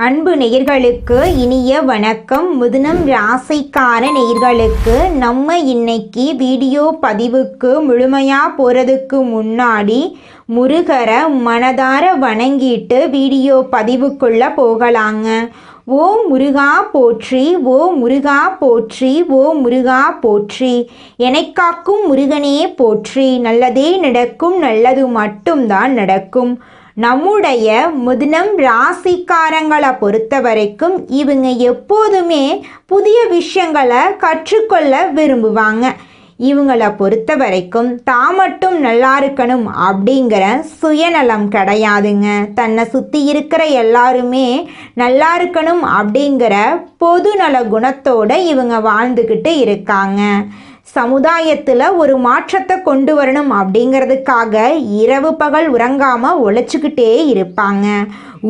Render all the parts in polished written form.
அன்பு நேயர்களுக்கு இனிய வணக்கம். மிதுனம் ராசிக்கார நேயர்களுக்கு நம்ம இன்னைக்கு வீடியோ பதிவுக்கு முழுமையாக போகிறதுக்கு முன்னாடி முருகரை மனதார வணங்கிட்டு வீடியோ பதிவுக்குள்ளே போகலாங்க. ஓ முருகா போற்றி, ஓ முருகா போற்றி, ஓ முருகா போற்றி, எனக்காக்கும் முருகனே போற்றி. நல்லதே நடக்கும், நல்லது மட்டும்தான் நடக்கும். நம்முடைய மிதுனம் ராசிக்காரங்களை பொறுத்த வரைக்கும் இவங்க எப்போதுமே புதிய விஷயங்களை கற்றுக்கொள்ள விரும்புவாங்க. இவங்களை பொறுத்த வரைக்கும் தான் மட்டும் நல்லா இருக்கணும் அப்படிங்கிற சுயநலம் கிடையாதுங்க. தன்னை சுற்றி இருக்கிற எல்லாருமே நல்லா இருக்கணும் அப்படிங்கிற பொதுநல குணத்தோடு இவங்க வாழ்ந்துக்கிட்டு இருக்காங்க. சமுதாயத்தில் ஒரு மாற்றத்தை கொண்டு வரணும் அப்படிங்கிறதுக்காக இரவு பகல் உறங்காமல் உழைச்சிக்கிட்டே இருப்பாங்க.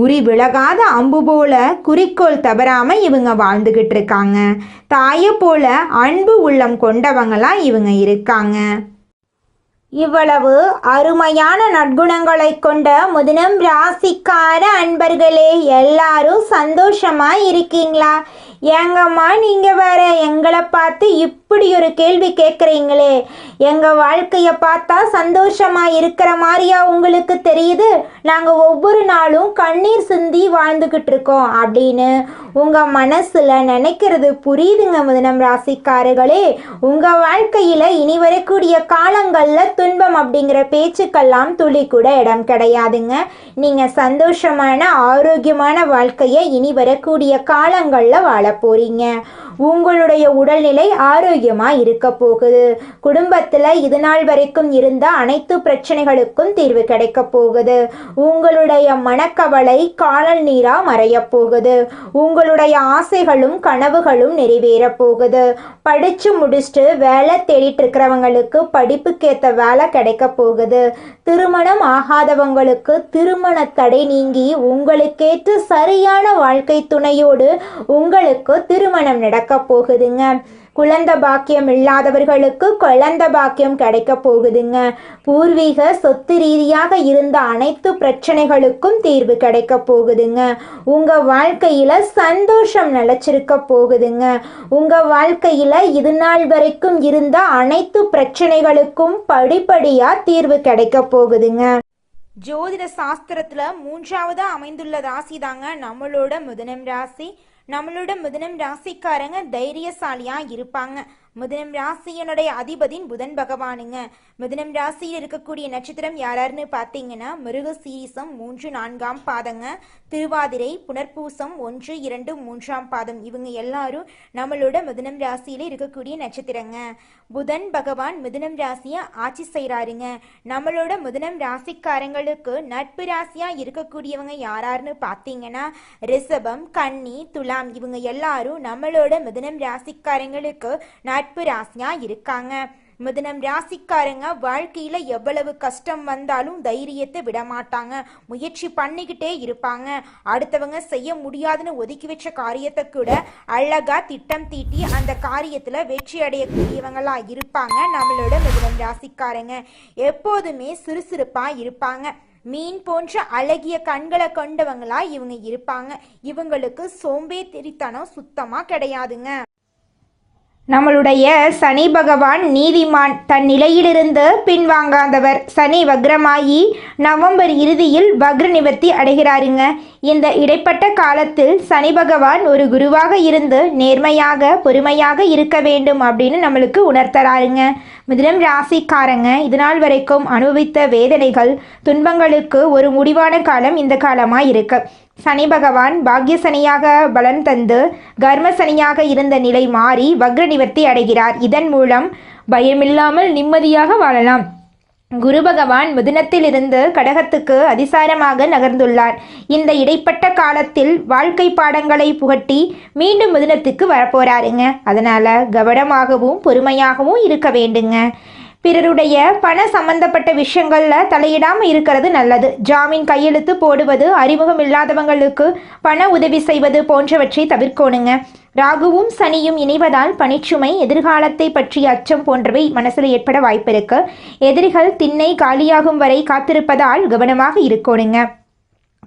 உரி விலகாத அம்பு போல குறிக்கோள் தவறாமல் இவங்க வாழ்ந்துக்கிட்டு இருக்காங்க. தாயை போல அன்பு உள்ளம் கொண்டவங்களாம் இவங்க இருக்காங்க. இவ்வளவு அருமையான நற்குணங்களை கொண்ட மிதுனம் ராசிக்கார அன்பர்களே, எல்லாரும் சந்தோஷமா இருக்கீங்களா? ஏங்கம்மா நீங்கள் வேற எங்களை பார்த்து இப்படி ஒரு கேள்வி கேட்குறீங்களே, எங்கள் வாழ்க்கையை பார்த்தா சந்தோஷமாக இருக்கிற மாதிரியா உங்களுக்கு தெரியுது? நாங்கள் ஒவ்வொரு நாளும் கண்ணீர் சிந்தி வாழ்ந்துக்கிட்டு இருக்கோம் அப்படின்னு உங்கள் மனசில் நினைக்கிறது புரியுதுங்க மிதுனம் ராசிக்காரர்களே. உங்கள் வாழ்க்கையில் இனி வரக்கூடிய காலங்களில் துன்பம் அப்படிங்கிற பேச்சுக்கெல்லாம் துளி கூட இடம் கிடையாதுங்க. நீங்கள் சந்தோஷமான ஆரோக்கியமான வாழ்க்கையை இனி வரக்கூடிய காலங்களில் வாழ போறீங்க. உங்களுடைய உடல்நிலை ஆரோக்கியமாக இருக்க போகுது. குடும்பத்தில் இது நாள் வரைக்கும் இருந்த அனைத்து பிரச்சனைகளுக்கும் தீர்வு கிடைக்க போகுது. உங்களுடைய மனக்கவலை காணல் நீராக மறைய போகுது. உங்களுடைய ஆசைகளும் கனவுகளும் நிறைவேற போகுது. படித்து முடிச்சுட்டு வேலை தேடிட்டு இருக்கிறவங்களுக்கு படிப்புக்கேற்ற வேலை கிடைக்க போகுது. திருமணம் ஆகாதவங்களுக்கு திருமண தடை நீங்கி உங்களுக்கேற்ற சரியான வாழ்க்கை துணையோடு உங்களுக்கு திருமணம் நடக்க போகுதுங்க. குழந்தை பாக்கியம் இல்லாதவர்களுக்கு குழந்தை பாக்கியம் கிடைக்க போகுதுங்க. பூர்வீக சொத்து ரீதியாக இருந்த அனைத்து பிரச்சனைகளுக்கும் தீர்வு கிடைக்க போகுதுங்க. உங்க வாழ்க்கையில சந்தோஷம் நிலைச்சிருக்க போகுதுங்க. உங்க வாழ்க்கையில இது நாள் வரைக்கும் இருந்த அனைத்து பிரச்சனைகளுக்கும் படிப்படியா தீர்வு கிடைக்க போகுதுங்க. ஜோதிட சாஸ்திரத்துல 3வது அமைந்துள்ள ராசி தாங்க நம்மளோட மிதுனம் ராசி. நம்மளோட மிதுனம் ராசிக்காரங்க தைரியசாலியா இருப்பாங்க. மிதுனம் ராசியனுடைய அதிபதியின் புதன் பகவானுங்க. மிதுனம் ராசியில் இருக்கக்கூடிய நட்சத்திரம் யாராருன்னு பார்த்தீங்கன்னா மிருகசீரிசம் 3, 4ஆம் பாதங்க, திருவாதிரை, புனர்பூசம் 1, 2, 3ஆம் பாதம். இவங்க எல்லாரும் நம்மளோட மிதுனம் ராசியில இருக்கக்கூடிய நட்சத்திரங்க. புதன் பகவான் மிதுனம் ராசியை ஆட்சி செய்கிறாருங்க. நம்மளோட மிதுனம் ராசிக்காரங்களுக்கு நட்பு ராசியா இருக்கக்கூடியவங்க யாராருன்னு பார்த்தீங்கன்னா ரிஷபம், கன்னி, துலாம். இவங்க எல்லாரும் நம்மளோட மிதுனம் ராசிக்காரங்களுக்கு நட்பு ராசியா இருக்காங்க. மிதுனம் ராசிக்காரங்க வாழ்க்கையில எவ்வளவு கஷ்டம் வந்தாலும் தைரியத்தை விட மாட்டாங்க. முயற்சி பண்ணிக்கிட்டே இருப்பாங்க. அடுத்தவங்க செய்ய முடியாதுன்னு ஒதுக்கி வச்ச காரியத்தை கூட அழகா திட்டம் தீட்டி அந்த காரியத்துல வெற்றி அடையக்கூடியவங்களா இருப்பாங்க. நம்மளோட மிதுனம் ராசிக்காரங்க எப்போதுமே சுறுசுறுப்பா இருப்பாங்க. மீன் போன்ற அழகிய கண்களை கொண்டவங்களா இவங்க இருப்பாங்க. இவங்களுக்கு சோம்பேறித்தனம் சுத்தமா கிடையாதுங்க. நம்மளுடைய சனி பகவான் நீதிமான், தன் நிலையிலிருந்து பின்வாங்காதவர். சனி வக்ரமாகி நவம்பர் இறுதியில் வக்ர நிவர்த்தி அடைகிறாருங்க. இந்த இடைப்பட்ட காலத்தில் சனி பகவான் ஒரு குருவாக இருந்து நேர்மையாக பொறுமையாக இருக்க வேண்டும் அப்படின்னு நம்மளுக்கு உணர்த்தறாருங்க. மிதுனம் ராசிக்காரங்க இதனால் வரைக்கும் அனுபவித்த வேதனைகள் துன்பங்களுக்கு ஒரு முடிவான காலம் இந்த காலமாக இருக்கு. சனி பகவான் பாக்ய சனியாக பலன் தந்து கர்ம சனியாக இருந்த நிலை மாறி வக்ர நிவர்த்தி அடைகிறார். இதன் மூலம் பயமில்லாமல் நிம்மதியாக வாழலாம். குரு பகவான் மிதுனத்திலிருந்து கடகத்துக்கு அதிசாரமாக நகர்ந்துள்ளார். இந்த இடைப்பட்ட காலத்தில் வாழ்க்கை பாடங்களை புகட்டி மீண்டும் மிதுனத்துக்கு வரப்போறாருங்க. அதனால கவனமாகவும் பொறுமையாகவும் இருக்க வேண்டுங்க. பிறருடைய பண சம்பந்தப்பட்ட விஷயங்களில் தலையிடாமல் இருக்கிறது நல்லது. ஜாமீன் கையெழுத்து போடுவது, அறிமுகம் இல்லாதவங்களுக்கு பண உதவி செய்வது போன்றவற்றை தவிர்க்கணுங்க. ராகுவும் சனியும் இணைவதால் பணிச்சுமை, எதிர்காலத்தை பற்றிய அச்சம் போன்றவை மனசில் ஏற்பட வாய்ப்பு இருக்கு. எதிரிகள் திண்ணை காலியாகும் வரை காத்திருப்பதால் கவனமாக இருக்கணுங்க.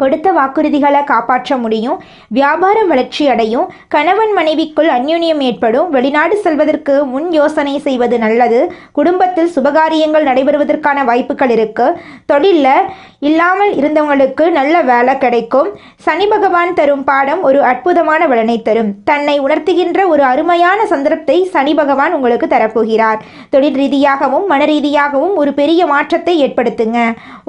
கொடுத்த வாக்குறுதிகளை காப்பாற்ற முடியும். வியாபாரம் வளர்ச்சி அடையும். கணவன் மனைவிக்குள் அந்யோன்யம் ஏற்படும். வெளிநாடு செல்வதற்கு முன் யோசனை செய்வது நல்லது. குடும்பத்தில் சுபகாரியங்கள் நடைபெறுவதற்கான வாய்ப்புகள் இருக்கு. தொழிலில் இல்லாமல் இருந்தவங்களுக்கு நல்ல வேலை கிடைக்கும். சனி பகவான் தரும் பாடம் ஒரு அற்புதமான பலனை தரும். தன்னை உணர்த்துகின்ற ஒரு அருமையான சந்தர்ப்பத்தை சனி பகவான் உங்களுக்கு தரப்போகிறார். தொழில் ரீதியாகவும் மன ரீதியாகவும் ஒரு பெரிய மாற்றத்தை ஏற்படுத்துங்க.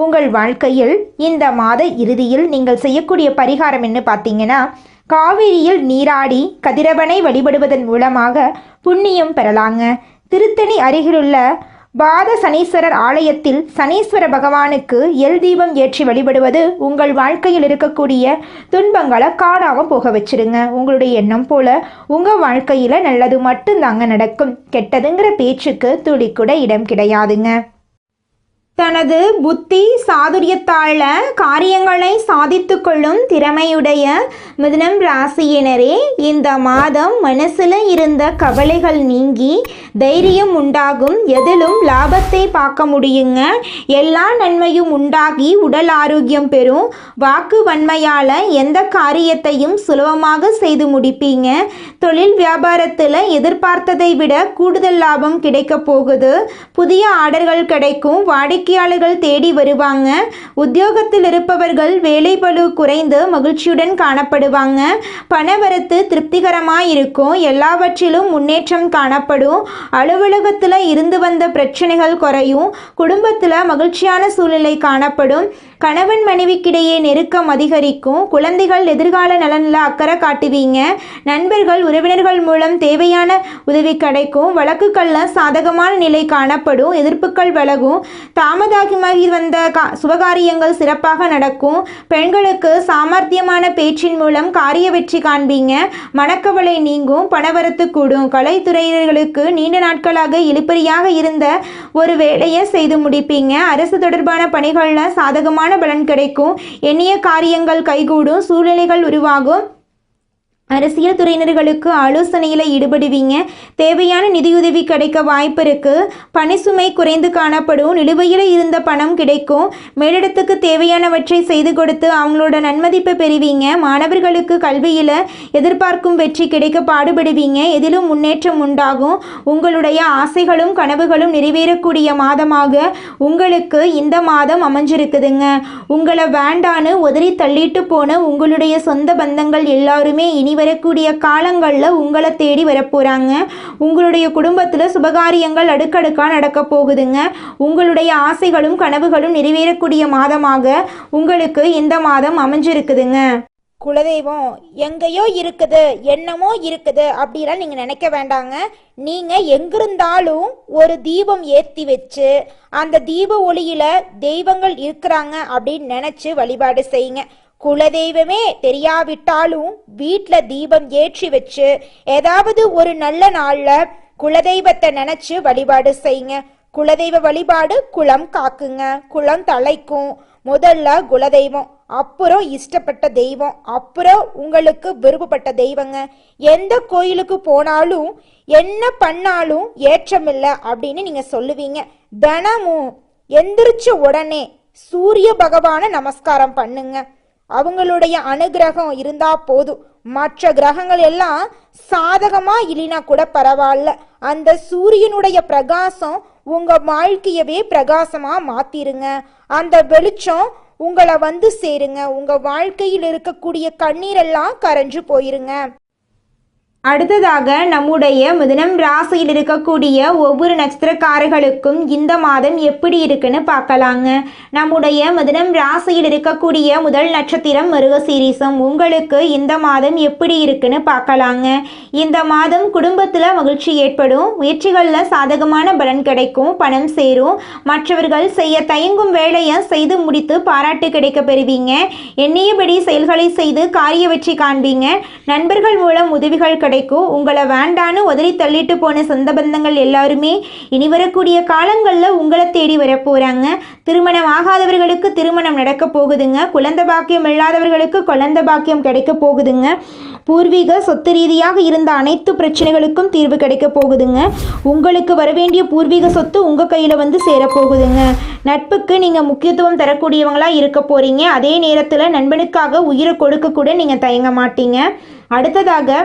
உங்கள் வாழ்க்கையில் இந்த மாத இறுதியில் நீங்கள் செய்யக்கூடிய பரிகாரம் என்ன பார்த்தீங்கன்னா, காவிரியில் நீராடி கதிரவனை வழிபடுவதன் மூலமாக புண்ணியம் பெறலாங்க. திருத்தணி அருகிலுள்ள பாத சனீஸ்வரர் ஆலயத்தில் சனீஸ்வர பகவானுக்கு எல் தீபம் ஏற்றி வழிபடுவது உங்கள் வாழ்க்கையில் இருக்கக்கூடிய துன்பங்களை காணாமல் போக வச்சிருங்க. உங்களுடைய எண்ணம் போல உங்கள் வாழ்க்கையில் நல்லது மட்டும்தாங்க நடக்கும். கெட்டதுங்கிற பேச்சுக்கு துளி கூட இடம் கிடையாதுங்க. தனது புத்தி சாதுரியத்தால் காரியங்களை சாதித்து கொள்ளும் திறமையுடைய மிதுனம் ராசியினரே, இந்த மாதம் மனசில் இருந்த கவலைகள் நீங்கி தைரியம் உண்டாகும். எதிலும் லாபத்தை பார்க்க முடியுங்க. எல்லா நன்மையும் உண்டாகி உடல் ஆரோக்கியம் பெறும். வாக்கு வன்மையால் எந்த காரியத்தையும் சுலபமாக செய்து முடிப்பீங்க. தொழில் வியாபாரத்தில் எதிர்பார்த்ததை விட கூடுதல் லாபம் கிடைக்க போகுது. புதிய ஆர்டர்கள் கிடைக்கும். வாடிக்கையாளர்கள் தேடி வருவாங்க. உத்தியோகத்தில் இருப்பவர்கள் வேலைப்பளு குறைந்து மகிழ்ச்சியுடன் காணப்படுவாங்க. பணவரத்து திருப்திகரமாக இருக்கும். எல்லாவற்றிலும் முன்னேற்றம் காணப்படும். அலுவலகத்தில் இருந்து வந்த பிரச்சனைகள் குறையும். குடும்பத்தில் மகிழ்ச்சியான சூழ்நிலை காணப்படும். கணவன் மனைவிக்கிடையே நெருக்கம் அதிகரிக்கும். குழந்தைகள் எதிர்கால நலனில் அக்கறை காட்டுவீங்க. நண்பர்கள் உறவினர்கள் மூலம் தேவையான உதவி கிடைக்கும். வழக்குகளில் சாதகமான நிலை காணப்படும். எதிர்ப்புகள் விலகும். தாமதமாகி வந்த சுபகாரியங்கள் சிறப்பாக நடக்கும். பெண்களுக்கு சாமர்த்தியமான பேச்சின் மூலம் காரிய வெற்றி காண்பீங்க. மனக்கவலை நீங்கும். பணவரத்து கூடும். கலைத்துறையினர்களுக்கு நீண்ட நாட்களாக இழுபறியாக இருந்த ஒரு வேலையை செய்து முடிப்பீங்க. அரசு தொடர்பான பணிகளில் சாதகமான பலன் கிடைக்கும். எண்ணிய காரியங்கள் கைகூடும். சூழ்நிலைகள் உருவாகும். அரசியல் துறையினர்களுக்கு ஆலோசனையில் ஈடுபடுவீங்க. தேவையான நிதியுதவி கிடைக்க வாய்ப்பு இருக்கு. பணிசுமை குறைந்து காணப்படும். நிலுவையில் இருந்த பணம் கிடைக்கும். மேலிடத்துக்கு தேவையானவற்றை செய்து கொடுத்து அவங்களோட நன்மதிப்பை பெறுவீங்க. மாணவர்களுக்கு கல்வியில் எதிர்பார்க்கும் வெற்றி கிடைக்க பாடுபடுவீங்க. எதிலும் முன்னேற்றம் உண்டாகும். உங்களுடைய ஆசைகளும் கனவுகளும் நிறைவேறக்கூடிய மாதமாக உங்களுக்கு இந்த மாதம் அமைஞ்சிருக்குதுங்க. உங்களை வேண்டான்னு உதறி தள்ளிட்டு போன உங்களுடைய சொந்த பந்தங்கள் எல்லாருமே இனி வரக்கூடிய காலங்களில் உங்களை தேடி வரப்போகிறாங்க. உங்களுடைய குடும்பத்தில் சுபகாரியங்கள் அடுக்கடுக்காக நடக்க போகுதுங்க. உங்களுடைய ஆசைகளும் கனவுகளும் நிறைவேறக்கூடிய மாதமாக உங்களுக்கு இந்த மாதம் அமைஞ்சிருக்குதுங்க. குலதெய்வம் எங்கேயோ இருக்குது, என்னமோ இருக்குது அப்படிலாம் நீங்கள் நினைக்க வேண்டாங்க. நீங்கள் எங்கிருந்தாலும் ஒரு தீபம் ஏற்றி வச்சு அந்த தீப ஒளியில் தெய்வங்கள் இருக்கிறாங்க அப்படின்னு நினச்சி வழிபாடு செய்யுங்க. குலதெய்வமே தெரியாவிட்டாலும் வீட்டில் தீபம் ஏற்றி வச்சு ஏதாவது ஒரு நல்ல நாளில் குலதெய்வத்தை நினச்சி வழிபாடு செய்யுங்க. குலதெய்வ வழிபாடு குலம் காக்குங்க. குலம் தலைக்கும். முதல்ல குலதெய்வம், அப்புறம் இஷ்டப்பட்ட தெய்வம், அப்புறம் உங்களுக்கு விருப்பப்பட்ட தெய்வங்க. எந்த கோயிலுக்கு போனாலும் என்ன பண்ணாலும் ஏற்றமில்லை அப்படின்னு நீங்கள் சொல்லுவீங்க. தினமும் எந்திரிச்ச உடனே சூரிய பகவானை நமஸ்காரம் பண்ணுங்க. அவங்களுடைய அனுகிரகம் இருந்தா போதும். மற்ற கிரகங்கள் எல்லாம் சாதகமா இல்லைனா கூட பரவாயில்ல. அந்த சூரியனுடைய பிரகாசம் உங்க வாழ்க்கையவே பிரகாசமா மாத்திருங்க. அந்த வெளிச்சம் உங்களை வந்து சேருங்க. உங்க வாழ்க்கையில் இருக்கக்கூடிய கண்ணீரெல்லாம் கரைஞ்சு போயிருங்க. அடுத்ததாக நம்முடைய மிதுனம் ராசியில் இருக்கக்கூடிய ஒவ்வொரு நட்சத்திரக்காரர்களுக்கும் இந்த மாதம் எப்படி இருக்குன்னு பார்க்கலாங்க. நம்முடைய மிதுனம் ராசியில் இருக்கக்கூடிய முதல் நட்சத்திரம் மிருகசீரிசம். உங்களுக்கு இந்த மாதம் எப்படி இருக்குன்னு பார்க்கலாங்க. இந்த மாதம் குடும்பத்தில் மகிழ்ச்சி ஏற்படும். முயற்சிகளில் சாதகமான பலன் கிடைக்கும். பணம் சேரும். மற்றவர்கள் செய்ய தயங்கும் வேலையை செய்து முடித்து பாராட்டு கிடைக்க பெறுவீங்க. எண்ணியபடி செயல்களை செய்து காரிய வெற்றி காண்பீங்க. நண்பர்கள் மூலம் உதவிகள் கிடைக்கும். உங்களை வேண்டான்னு உதறி தள்ளிட்டு போன சொந்த பந்தங்கள் எல்லாருமே இனி வரக்கூடிய காலங்களில் உங்களை தேடி வர போகிறாங்க. திருமணம் ஆகாதவர்களுக்கு திருமணம் நடக்க போகுதுங்க. குழந்தை பாக்கியம் இல்லாதவர்களுக்கு குழந்தை பாக்கியம் கிடைக்க போகுதுங்க. பூர்வீக சொத்து ரீதியாக இருந்த அனைத்து பிரச்சனைகளுக்கும் தீர்வு கிடைக்க போகுதுங்க. உங்களுக்கு வர வேண்டிய பூர்வீக சொத்து உங்கள் கையில் வந்து சேரப்போகுதுங்க. நட்புக்கு நீங்கள் முக்கியத்துவம் தரக்கூடியவங்களாக இருக்க போகிறீங்க. அதே நேரத்தில் நண்பனுக்காக உயிரை கொடுக்க கூட நீங்கள் தயங்க மாட்டீங்க. அடுத்ததாக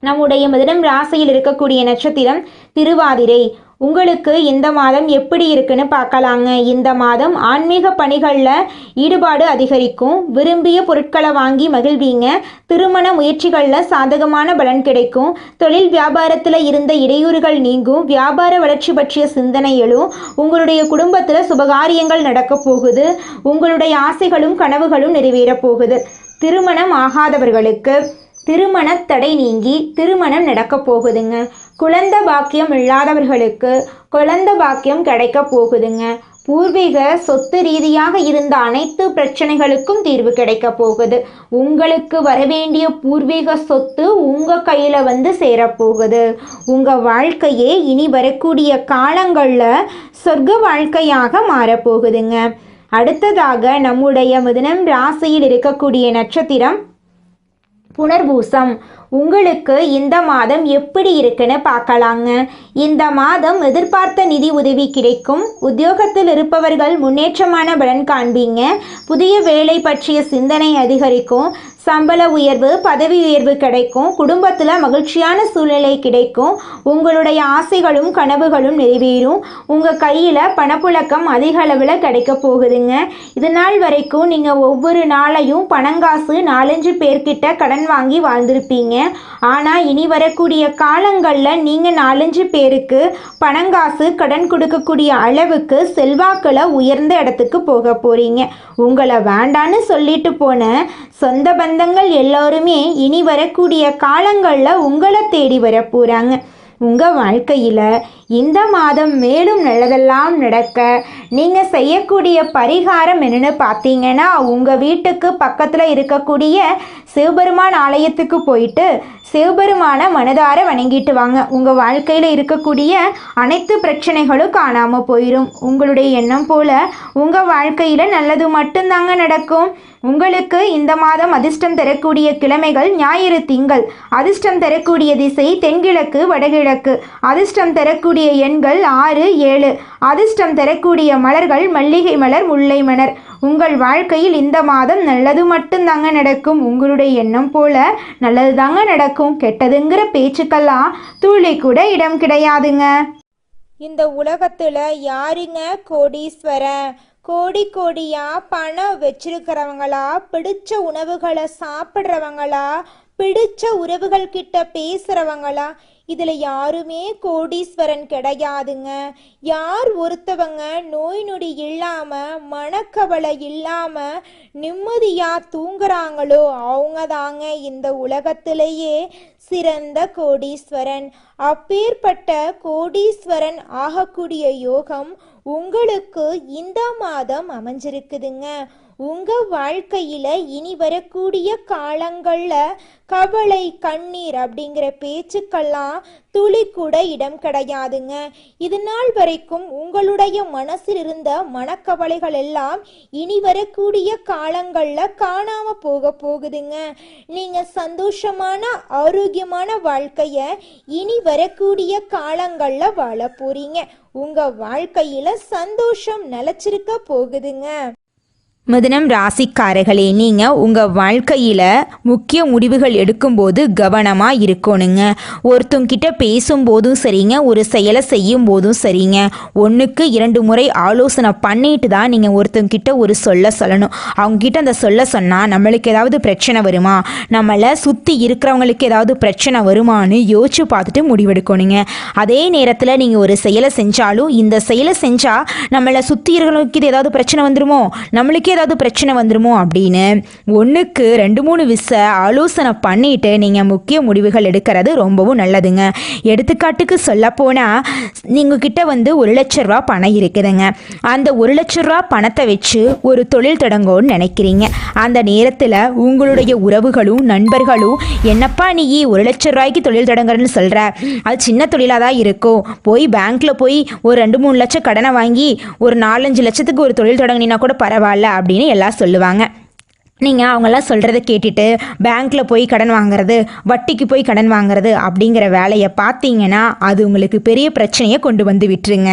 நம்முடைய மிதுனம் ராசியில் இருக்கக்கூடிய நட்சத்திரம் திருவாதிரை. உங்களுக்கு இந்த மாதம் எப்படி இருக்குன்னு பார்க்கலாங்க. இந்த மாதம் ஆன்மீக பணிகளில் ஈடுபாடு அதிகரிக்கும். விரும்பிய பொருட்களை வாங்கி மகிழ்வீங்க. திருமண முயற்சிகளில் சாதகமான பலன் கிடைக்கும். தொழில் வியாபாரத்தில் இருந்த இடையூறுகள் நீங்கும். வியாபார வளர்ச்சி பற்றிய சிந்தனை எழும். உங்களுடைய குடும்பத்தில் சுபகாரியங்கள் நடக்க போகுது. உங்களுடைய ஆசைகளும் கனவுகளும் நிறைவேற போகுது. திருமணம் ஆகாதவர்களுக்கு திருமண தடை நீங்கி திருமணம் நடக்க போகுதுங்க. குழந்தை பாக்கியம் இல்லாதவர்களுக்கு குழந்தை பாக்கியம் கிடைக்க போகுதுங்க. பூர்வீக சொத்து ரீதியாக இருந்த அனைத்து பிரச்சனைகளுக்கும் தீர்வு கிடைக்க போகுது. உங்களுக்கு வரவேண்டிய பூர்வீக சொத்து உங்கள் கையில் வந்து சேரப்போகுது. உங்கள் வாழ்க்கையே இனி வரக்கூடிய காலங்களில் சொர்க்க வாழ்க்கையாக மாறப்போகுதுங்க. அடுத்ததாக நம்முடைய மிதுனம் ராசியில் இருக்கக்கூடிய நட்சத்திரம் புனர்பூசம். உங்களுக்கு இந்த மாதம் எப்படி இருக்குன்னு பார்க்கலாங்க. இந்த மாதம் எதிர்பார்த்த நிதி உதவி கிடைக்கும். உத்தியோகத்தில் இருப்பவர்கள் முன்னேற்றமான பலன் காண்பீங்க. புதிய வேலை பற்றிய சிந்தனை அதிகரிக்கும். சம்பள உயர்வு, பதவி உயர்வு கிடைக்கும். குடும்பத்தில் மகிழ்ச்சியான சூழ்நிலை கிடைக்கும். உங்களுடைய ஆசைகளும் கனவுகளும் நிறைவேறும். உங்கள் கையில் பணப்புழக்கம் அதிக அளவில் கிடைக்க போகுதுங்க. இது நாள் வரைக்கும் நீங்கள் ஒவ்வொரு நாளையும் பணங்காசு 4-5 பேர்கிட்ட கடன் வாங்கி வாழ்ந்திருப்பீங்க. ஆனால் இனி வரக்கூடிய காலங்களில் நீங்கள் 4-5 பேருக்கு பணங்காசு கடன் கொடுக்கக்கூடிய அளவுக்கு செல்வாக்கில் உயர்ந்த இடத்துக்கு போக போகிறீங்க. உங்களை வேண்டான்னு சொல்லிட்டு போன சொந்த பந்தங்கள் எல்லோருமே இனி வரக்கூடிய காலங்களில் உங்களை தேடி வர போகிறாங்க. உங்கள் வாழ்க்கையில் இந்த மாதம் மேலும் நல்லதெல்லாம் நடக்க நீங்கள் செய்யக்கூடிய பரிகாரம் என்னென்னு பார்த்தீங்கன்னா, உங்கள் வீட்டுக்கு பக்கத்தில் இருக்கக்கூடிய சிவபெருமான் ஆலயத்துக்கு போயிட்டு சிவபெருமான மனதார வணங்கிட்டு வாங்க. உங்கள் வாழ்க்கையில் இருக்கக்கூடிய அனைத்து பிரச்சனைகளும் காணாமல் போயிடும். உங்களுடைய எண்ணம் போல் உங்கள் வாழ்க்கையில் நல்லது மட்டும்தாங்க நடக்கும். உங்களுக்கு இந்த மாதம் அதிர்ஷ்டம் தரக்கூடிய கிழமைகள் ஞாயிறு, திங்கள். அதிர்ஷ்டம் தரக்கூடிய திசை தென்கிழக்கு, வடகிழக்கு. அதிர்ஷ்டம் தரக்கூடிய எண்கள் 6, 7. அதிர்ஷ்டம் தரக்கூடிய மலர்கள் மல்லிகை மலர், முல்லை மலர். உங்கள் வாழ்க்கையில் இந்த மாதம் நல்லது மட்டும்தாங்க நடக்கும். உங்களுடைய எண்ணம் போல நல்லது தாங்க நடக்கும். கெட்டதுங்கிற பேச்சுக்கெல்லாம் துளி கூட இடம் கிடையாதுங்க. இந்த உலகத்துல யாருங்க கோடீஸ்வரன்? கோடி கோடியா பணம் வச்சிருக்கிறவங்களா, பிடிச்ச உணவுகளை சாப்பிட்றவங்களா, பிடிச்ச உறவுகள் கிட்ட பேசுறவங்களா? இதுல யாருமே கோடீஸ்வரன் கிடையாதுங்க. யார் ஒருத்தவங்க நோய் நொடி இல்லாம மனக்கவலை இல்லாம நிம்மதியா தூங்குறாங்களோ அவங்க தாங்க இந்த உலகத்திலேயே சிறந்த கோடீஸ்வரன். அப்பேற்பட்ட கோடீஸ்வரன் ஆகக்கூடிய யோகம் உங்களுக்கு இந்த மாதம் அமைஞ்சிருக்குதுங்க. உங்க வாழ்க்கையில இனி வரக்கூடிய காலங்கள்ல கவலை, கண்ணீர் அப்படிங்கிற பேச்சுக்கெல்லாம் துளி கூட இடம் கிடையாதுங்க. இது நாள் வரைக்கும் உங்களுடைய மனசில் இருந்த மனக்கவலைகள் எல்லாம் இனி வரக்கூடிய காலங்கள்ல காணாம போக போகுதுங்க. நீங்க சந்தோஷமான ஆரோக்கியமான வாழ்க்கைய இனி வரக்கூடிய காலங்கள்ல வாழ போறீங்க. உங்க வாழ்க்கையில சந்தோஷம் நிலைச்சிருக்க போகுதுங்க. மிதுனம் ராசிக்காரர்களே, நீங்கள் உங்கள் வாழ்க்கையில் முக்கிய முடிவுகள் எடுக்கும்போது கவனமாக இருக்கணுங்க. ஒருத்தங்கிட்ட பேசும்போதும் சரிங்க, ஒரு செயலை செய்யும் போதும் சரிங்க, 1க்கு 2 முறை ஆலோசனை பண்ணிட்டு தான் நீங்கள் ஒருத்தங்கிட்ட ஒரு சொல்லணும். அவங்கக்கிட்ட அந்த சொன்னால் நம்மளுக்கு ஏதாவது பிரச்சனை வருமா, நம்மளை சுற்றி இருக்கிறவங்களுக்கு ஏதாவது பிரச்சனை வருமானு யோசிச்சு பார்த்துட்டு முடிவெடுக்கணுங்க. அதே நேரத்தில் நீங்கள் ஒரு செயலை செஞ்சாலும் இந்த செயலை செஞ்சால் நம்மளை சுற்றி இருக்கிறவங்களுக்கு ஏதாவது பிரச்சனை வந்துருமோ, நம்மளுக்கே ஏதாவது பிரச்சனை வந்துருமோ அப்படின்னு 1க்கு 2-3 ஆலோசனை பண்ணிட்டு நீங்கள் முக்கிய முடிவுகள் எடுக்கிறது ரொம்பவும் நல்லதுங்க. எடுத்துக்காட்டுக்கு சொல்லப்போனால் நீங்கள் கிட்ட வந்து 1 லட்ச ரூபா பணம் இருக்குதுங்க. அந்த 1 லட்ச ரூபா பணத்தை வச்சு ஒரு தொழில் தொடங்கணும்னு நினைக்கிறீங்க. அந்த நேரத்தில் உங்களுடைய உறவுகளும் நண்பர்களும் என்னப்பா நீ 1 லட்ச ரூபாய்க்கு தொழில் தொடங்குறன்னு சொல்கிற, அது சின்ன தொழிலாக தான் இருக்கும், போய் பேங்க்கில் போய் ஒரு 2-3 லட்சம் கடனை வாங்கி ஒரு 4-5 லட்சத்துக்கு ஒரு தொழில் தொடங்கினா கூட பரவாயில்ல அப்படின்னு எல்லாம் சொல்லுவாங்க. நீங்கள் அவங்கெல்லாம் சொல்கிறத கேட்டுட்டு பேங்க்கில் போய் கடன் வாங்குறது, வட்டிக்கு போய் கடன் வாங்குறது அப்படிங்கிற வேலையை பார்த்தீங்கன்னா அது உங்களுக்கு பெரிய பிரச்சனையை கொண்டு வந்து விட்டுருங்க.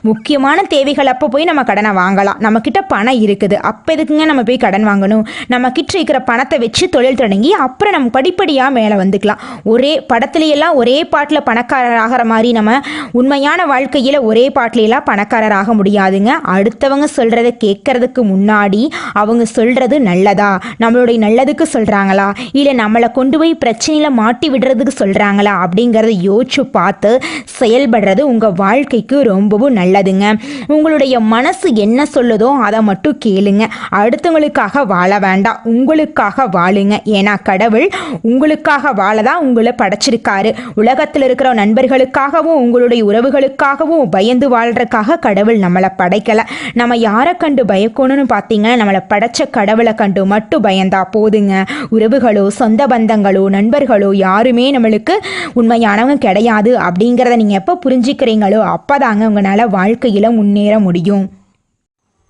முக்கியமான தேவைகள் அப்போ போய் நம்ம கடனை வாங்கலாம். நம்மக்கிட்ட பணம் இருக்குது, அப்போ எதுக்குங்க நம்ம போய் கடன் வாங்கணும்? நம்மக்கிட்ட இருக்கிற பணத்தை வச்சு தொழில் தொடங்கி அப்புறம் நம்ம படிப்படியாக மேலே வந்துக்கலாம். ஒரே படத்துலையெல்லாம் ஒரே பாட்டில் பணக்காரர் ஆகிற மாதிரி நம்ம உண்மையான வாழ்க்கையில் ஒரே பாட்டிலையெல்லாம் பணக்காரர் ஆக முடியாதுங்க. அடுத்தவங்க சொல்கிறத கேட்கறதுக்கு முன்னாடி அவங்க சொல்கிறது நல்லதா, நம்மளுடைய நல்லதுக்கு சொல்கிறாங்களா இல்லை நம்மளை கொண்டு போய் பிரச்சனையில் மாட்டி விடுறதுக்கு சொல்கிறாங்களா அப்படிங்கிறத யோசிச்சு பார்த்து செயல்படுறது உங்கள் வாழ்க்கைக்கு ரொம்பவும் நல்லதுங்க. உங்களுடைய மனசு என்ன சொல்லுதோ அதை மட்டும் கேளுங்க. அடுத்தவங்களுக்காக வாழ வேண்டாம், உங்களுக்காக வாழுங்க. ஏன்னா கடவுள் உங்களுக்காக வாழ தான் உங்களை படைச்சிருக்காரு. உலகத்தில் இருக்கிற நண்பர்களுக்காகவும் உங்களுடைய உறவுகளுக்காகவும் பயந்து வாழ்றதுக்காக கடவுள் நம்மளை படைக்கலை. நம்ம யாரை கண்டு பயக்கணும்னு பார்த்தீங்கன்னா நம்மளை படைச்ச கடவுளை கண்டு மட்டும் பயந்தா போதுங்க. உறவுகளோ சொந்த பந்தங்களோ நண்பர்களோ யாருமே நம்மளுக்கு உண்மையானவங்க கிடையாது அப்படிங்கிறத நீங்கள் எப்போ புரிஞ்சுக்கிறீங்களோ அப்போதாங்க உங்களால் வாழ்க்கையில் முன்னேற முடியும்.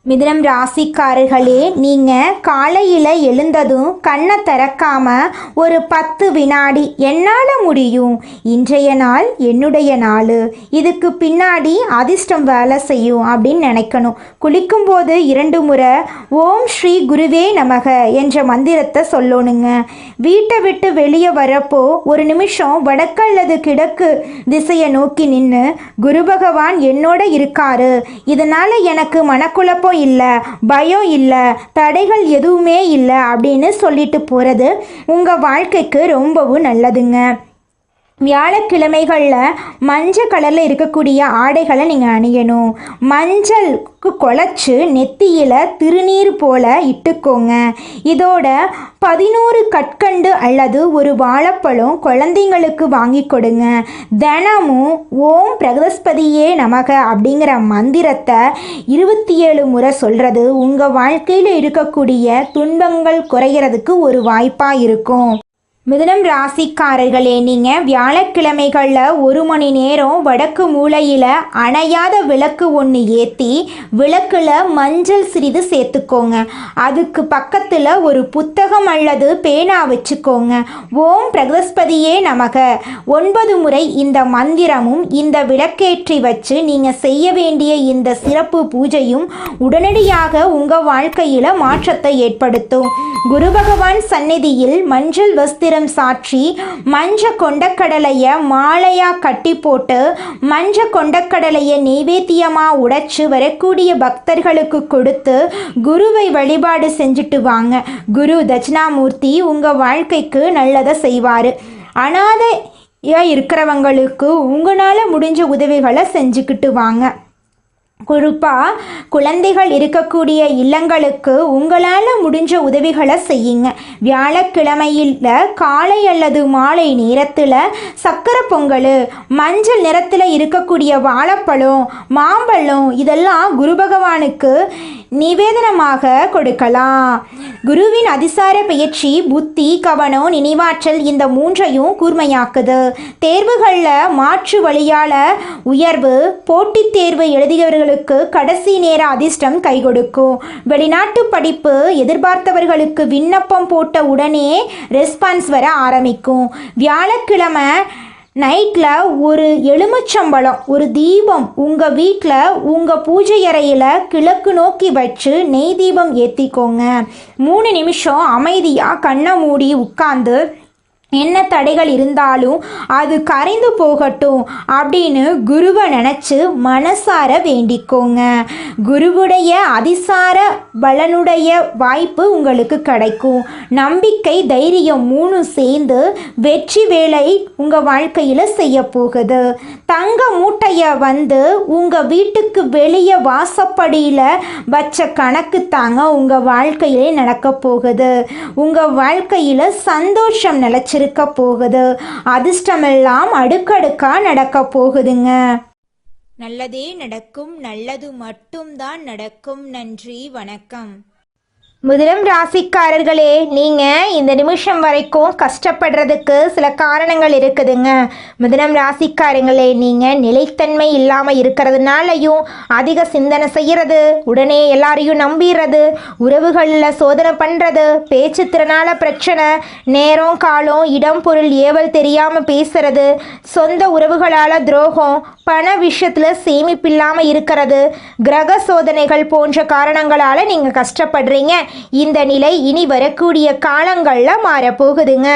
மிதுனம் ராசிக்காரர்களே, நீங்கள் காலையில் எழுந்ததும் கண்ணை திறக்காமல் ஒரு 10 வினாடி என்னால் முடியும், இன்றைய நாள் என்னுடைய நாள், இதுக்கு பின்னாடி அதிர்ஷ்டம் வேலை செய்யும் அப்படின்னு நினைக்கணும். குளிக்கும்போது 2 முறை ஓம் ஸ்ரீ குருவே நமக என்ற மந்திரத்தை சொல்லணுங்க. வீட்டை விட்டு வெளியே வரப்போ 1 நிமிஷம் வடக்கு அல்லது கிழக்கு திசையை நோக்கி நின்று குரு பகவான் என்னோட இருக்காரு, இதனால் எனக்கு மனக்குழப்பம் இல்லை, பயம் இல்லை, தடைகள் எதுவுமே இல்லை அப்படின்னு சொல்லிட்டு போகிறது உங்கள் வாழ்க்கைக்கு ரொம்பவும் நல்லதுங்க. வியாழக்கிழமைகளில் மஞ்சள் கலரில் இருக்கக்கூடிய ஆடைகளை நீங்கள் அணியணும். மஞ்சளுக்கு குழச்சி நெத்தியில் திருநீர் போல இட்டுக்கோங்க. இதோட 11 கற்கண்டு அல்லது ஒரு வாழைப்பழம் குழந்தைங்களுக்கு வாங்கி கொடுங்க. தினமும் ஓம் பிரகஸ்பதியே நமக அப்படிங்கிற மந்திரத்தை 27 முறை சொல்கிறது உங்கள் வாழ்க்கையில் இருக்கக்கூடிய துன்பங்கள் குறைகிறதுக்கு ஒரு வாய்ப்பாக இருக்கும். மிதுனம் ராசிக்காரர்களே, நீங்கள் வியாழக்கிழமைகளில் 1 மணி நேரம் வடக்கு மூலையில் அணையாத விளக்கு ஒன்று ஏற்றி விளக்கில் மஞ்சள் சிறிது சேர்த்துக்கோங்க. அதுக்கு பக்கத்தில் ஒரு புத்தகம் அல்லது பேனா வச்சுக்கோங்க. ஓம் பிரகஸ்பதியே நமக 9 முறை இந்த மந்திரமும் இந்த விளக்கேற்றி வச்சு நீங்கள் செய்ய வேண்டிய இந்த சிறப்பு பூஜையும் உடனடியாக உங்கள் வாழ்க்கையில் மாற்றத்தை ஏற்படுத்தும். குரு பகவான் சந்நிதியில் மஞ்சள் வஸ்திரம் சாற்றி மஞ்ச கொண்டக்கடலையை மாலையா கட்டி போட்டு மஞ்ச கொண்டக்கடலையை நெய்வேத்தியமா உடைச்சு வரக்கூடிய பக்தர்களுக்கு கொடுத்து குருவை வழிபாடு செஞ்சுட்டு வாங்க. குரு தட்சிணாமூர்த்தி உங்க வாழ்க்கைக்கு நல்லதை செய்வாரு. அனாதையா இருக்கிறவங்களுக்கு உங்களால முடிஞ்ச உதவிகளை செஞ்சுக்கிட்டு வாங்க. குறிப்பாக குழந்தைகள் இருக்கக்கூடிய இல்லங்களுக்கு உங்களால் முடிஞ்ச உதவிகளை செய்யுங்க. வியாழக்கிழமையில் காலை அல்லது மாலை நேரத்தில் சக்கரை பொங்கல், மஞ்சள் நிறத்தில் இருக்கக்கூடிய வாழைப்பழம், மாம்பழம் இதெல்லாம் குரு பகவானுக்கு நிவேதனமாக கொடுக்கலாம். குருவின் அதிசார பயிற்சி புத்தி, கவனம், நினைவாற்றல் இந்த 3ஐயும் கூர்மையாக்குது. தேர்வுகளில் மாற்று வழியால் உயர்வு, போட்டித் தேர்வு எழுதியவர்களுக்கு கடைசி நேர அதிர்ஷ்டம் கை கொடுக்கும். வெளிநாட்டு படிப்பு எதிர்பார்த்தவர்களுக்கு விண்ணப்பம் போட்ட உடனே ரெஸ்பான்ஸ் வர ஆரம்பிக்கும். வியாழக்கிழமை நைட்டில் ஒரு எலுமிச்சம்பழம், ஒரு தீபம் உங்கள் வீட்டில் உங்கள் பூஜை அறையில் கிழக்கு நோக்கி வச்சு நெய் தீபம் ஏற்றிக்கோங்க. 3 நிமிஷம் அமைதியாக கண்ணை மூடி உட்கார்ந்து என்ன தடைகள் இருந்தாலும் அது கரைந்து போகட்டும் அப்படின்னு குருவை நினச்சி மனசார வேண்டிக்கோங்க. குருவுடைய அதிசார பலனுடைய வாய்ப்பு உங்களுக்கு கிடைக்கும். நம்பிக்கை, தைரியம் 3 சேர்ந்து வெற்றி வேலை உங்கள் வாழ்க்கையில் செய்ய போகுது. தங்க மூட்டையை உங்கள் வீட்டுக்கு வெளியே வாசப்படியில் வச்ச கணக்கு தாங்க உங்கள் வாழ்க்கையிலே நடக்க போகுது. உங்கள் வாழ்க்கையில் சந்தோஷம் நிலச்சி இருக்க போகுது. அதிர்ஷ்டமெல்லாம் அடுக்கடுக்கா நடக்க போகுதுங்க. நல்லதே நடக்கும், நல்லது மட்டும்தான் நடக்கும். நன்றி, வணக்கம். மிதுனம் ராசிக்காரர்களே, நீங்கள் இந்த நிமிஷம் வரைக்கும் கஷ்டப்படுறதுக்கு சில காரணங்கள் இருக்குதுங்க. மிதுனம் ராசிக்காரங்களே, நீங்கள் நிலைத்தன்மை இல்லாமல் இருக்கிறதுனாலையும், அதிக சிந்தனை செய்கிறது, உடனே எல்லாரையும் நம்பிடுறது, உறவுகளில் சோதனை பண்ணுறது, பேச்சு திறனால பிரச்சனை, நேரம் காலம் இடம் பொருள் ஏவல் தெரியாமல் பேசுறது, சொந்த உறவுகளால் துரோகம், பண விஷயத்தில் சேமிப்பில்லாமல் இருக்கிறது, கிரக சோதனைகள் போன்ற காரணங்களால் நீங்கள் கஷ்டப்படுறீங்க. இந்த நிலை இனி வரக்கூடிய காலங்களில் மாறப்போகுதுங்க.